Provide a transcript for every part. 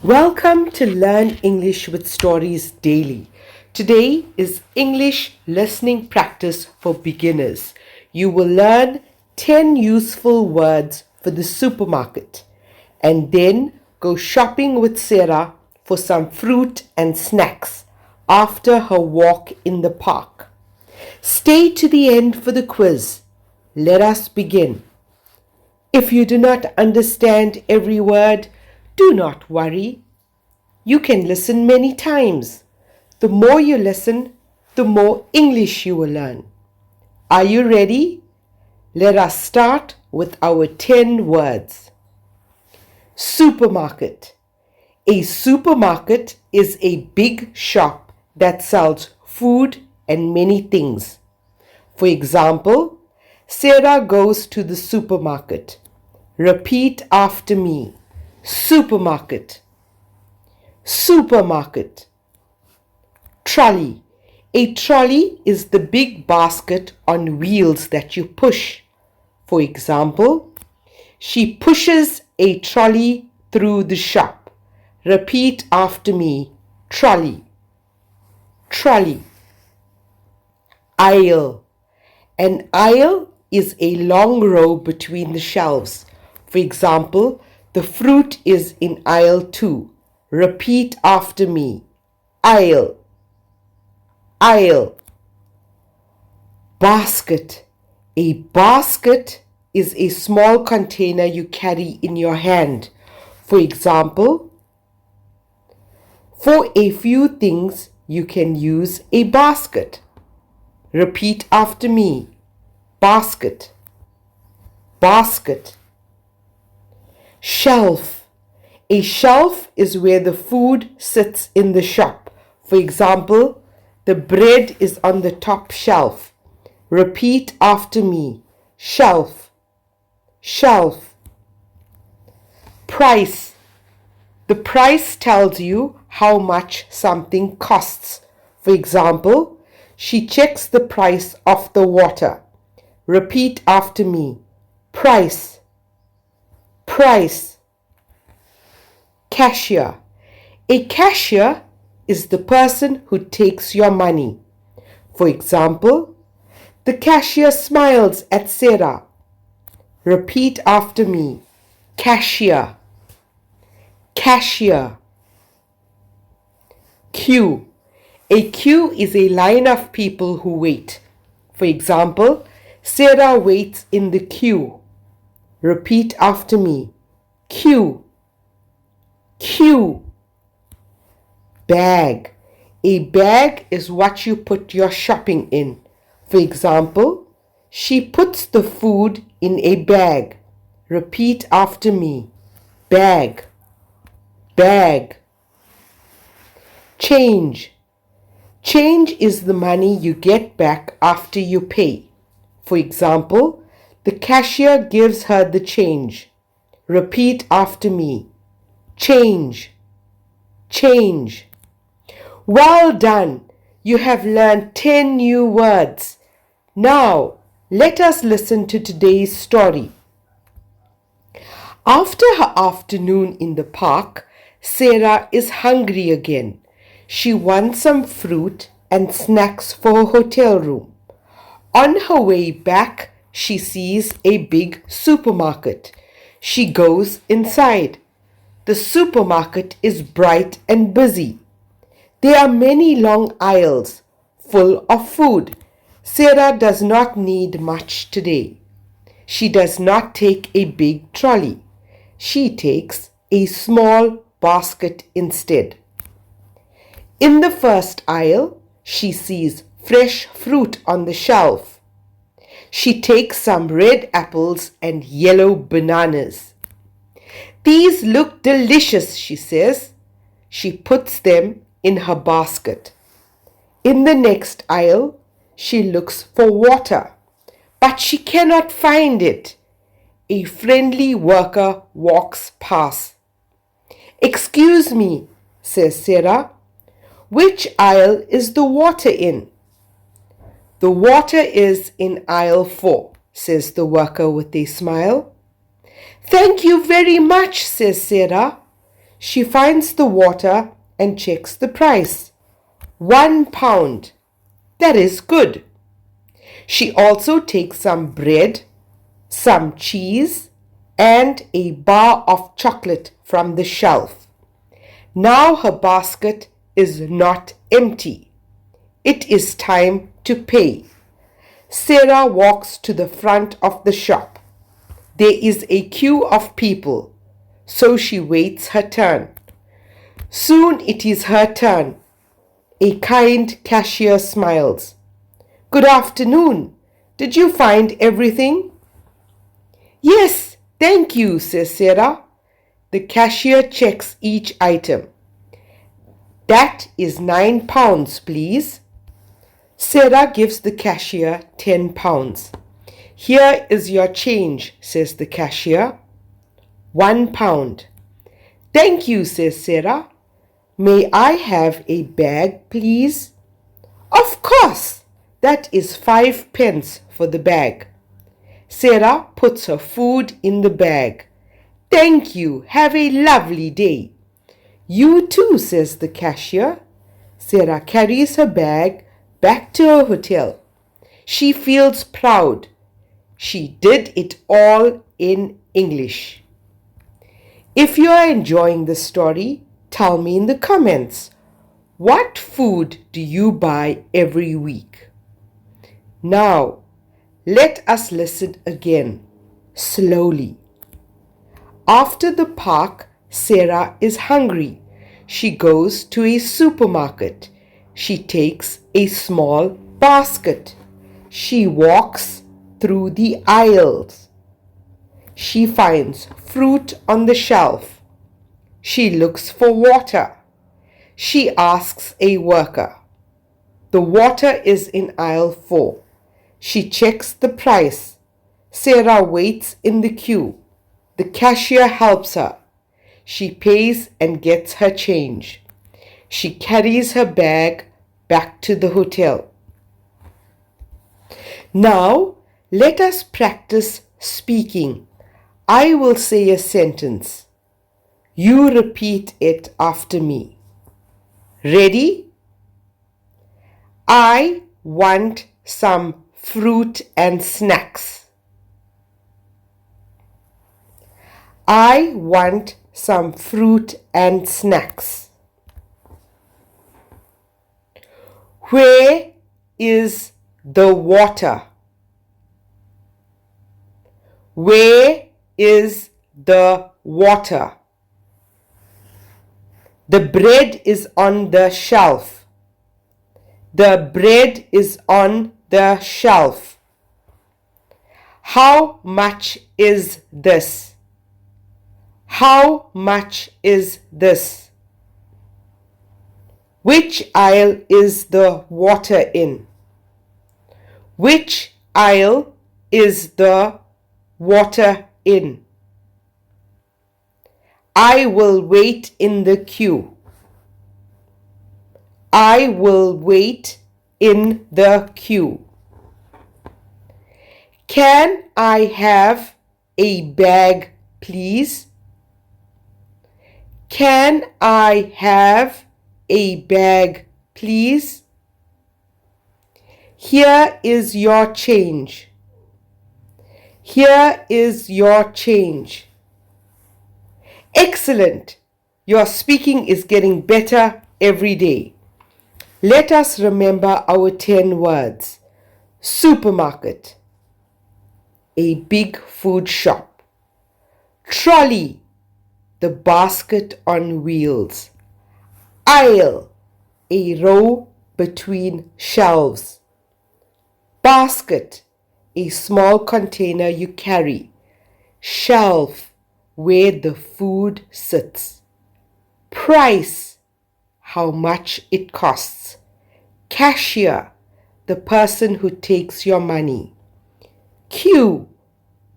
Welcome to Learn English with Stories Daily. Today is English listening practice for beginners. You will learn 10 useful words for the supermarket and then go shopping with Sarah for some fruit and snacks after her walk in the park. Stay to the end for the quiz. Let us begin. If you do not understand every word, do not worry. You can listen many times. The more you listen, the more English you will learn. Are you ready? Let us start with our 10 words. Supermarket. A supermarket is a big shop that sells food and many things. For example, Sarah goes to the supermarket. Repeat after me. Supermarket. Supermarket. Trolley. A trolley is the big basket on wheels that you push. For example, she pushes a trolley through the shop. Repeat after me. Trolley. Trolley. Aisle. An aisle is a long row between the shelves. For example, the fruit is in aisle 2. Repeat after me. Aisle. Aisle. Basket. A basket is a small container you carry in your hand. For example, for a few things you can use a basket. Repeat after me. Basket. Basket. Shelf. A shelf is where the food sits in the shop. For example, the bread is on the top shelf. Repeat after me. Shelf. Shelf. Price. The price tells you how much something costs. For example, she checks the price of the water. Repeat after me. Price. Price. Cashier. A cashier is the person who takes your money. For example, the cashier smiles at Sarah. Repeat after me. Cashier. Cashier. Queue. A queue is a line of people who wait. For example, Sarah waits in the queue. Repeat after me. Queue. Queue. Bag. A bag is what you put your shopping in. For example, she puts the food in a bag. Repeat after me. Bag. Bag. Change. Change is the money you get back after you pay. For example, the cashier gives her the change. Repeat after me. Change. Change. Well done! You have learned 10 new words. Now, let us listen to today's story. After her afternoon in the park, Sarah is hungry again. She wants some fruit and snacks for her hotel room. On her way back, she sees a big supermarket. She goes inside. The supermarket is bright and busy. There are many long aisles full of food. Sarah does not need much today. She does not take a big trolley. She takes a small basket instead. In the first aisle, she sees fresh fruit on the shelf. She takes some red apples and yellow bananas. These look delicious, she says. She puts them in her basket. In the next aisle, she looks for water, but she cannot find it. A friendly worker walks past. "Excuse me," says Sarah. "Which aisle is the water in?" "The water is in aisle 4, says the worker with a smile. "Thank you very much," says Sarah. She finds the water and checks the price. £1. That is good. She also takes some bread, some cheese, and a bar of chocolate from the shelf. Now her basket is not empty. It is time to pay. Sarah walks to the front of the shop. There is a queue of people, so she waits her turn. Soon it is her turn. A kind cashier smiles. Good afternoon. Did you find everything? Yes, thank you, says Sarah. The cashier checks each item. That is £9, please. Sarah gives the cashier £10. Here is your change, says the cashier. £1. Thank you, says Sarah. May I have a bag, please? Of course. That is 5 pence for the bag. Sarah puts her food in the bag. Thank you. Have a lovely day. You too, says the cashier. Sarah carries her bag back to her hotel. She feels proud. She did it all in English. If you are enjoying the story, tell me in the comments, what food do you buy every week? Now, let us listen again, slowly. After the park, Sarah is hungry. She goes to a supermarket. She takes a small basket. She walks through the aisles. She finds fruit on the shelf. She looks for water. She asks a worker. The water is in aisle 4. She checks the price. Sarah waits in the queue. The cashier helps her. She pays and gets her change. She carries her bag back to the hotel. Now, let us practice speaking. I will say a sentence. You repeat it after me. Ready? I want some fruit and snacks. I want some fruit and snacks. Where is the water? Where is the water? The bread is on the shelf. The bread is on the shelf. How much is this? How much is this? Which aisle is the water in? Which aisle is the water in? I will wait in the queue. I will wait in the queue. Can I have a bag, please? Can I have a bag, please? Here is your change. Here is your change. Excellent! Your speaking is getting better every day. Let us remember our 10 words. Supermarket, a big food shop. Trolley, the basket on wheels. Aisle, a row between shelves. Basket, a small container you carry. Shelf, where the food sits. Price, how much it costs. Cashier, the person who takes your money. Queue,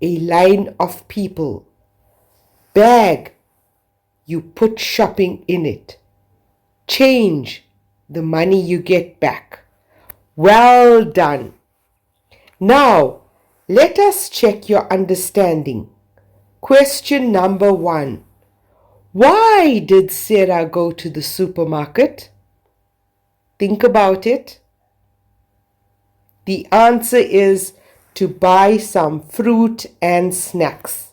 a line of people. Bag, you put shopping in it. Change, the money you get back. Well done. Now, let us check your understanding. Question number 1. Why did Sarah go to the supermarket? Think about it. The answer is to buy some fruit and snacks.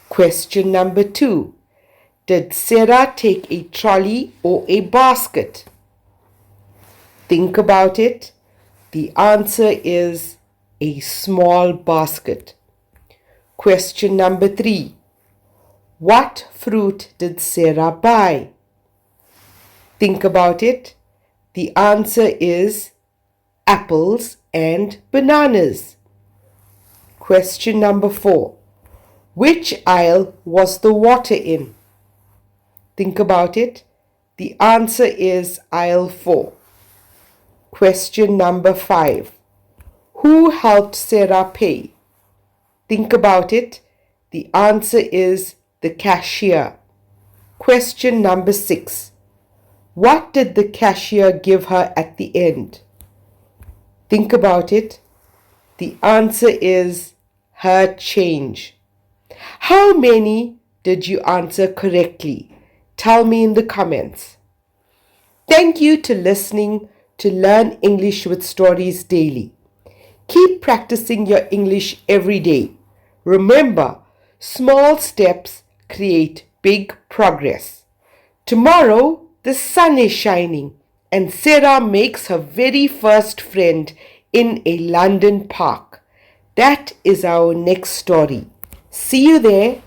Question number 2. Did Sarah take a trolley or a basket? Think about it. The answer is a small basket. Question number 3. What fruit did Sarah buy? Think about it. The answer is apples and bananas. Question number 4. Which aisle was the water in? Think about it. The answer is aisle 4. Question number 5. Who helped Sarah pay? Think about it. The answer is the cashier. Question number 6. What did the cashier give her at the end? Think about it. The answer is her change. How many did you answer correctly? Tell me in the comments. Thank you to listening to Learn English with Stories daily. Keep practicing your English every day. Remember, small steps create big progress. Tomorrow, the sun is shining and Sarah makes her very first friend in a London park. That is our next story. See you there.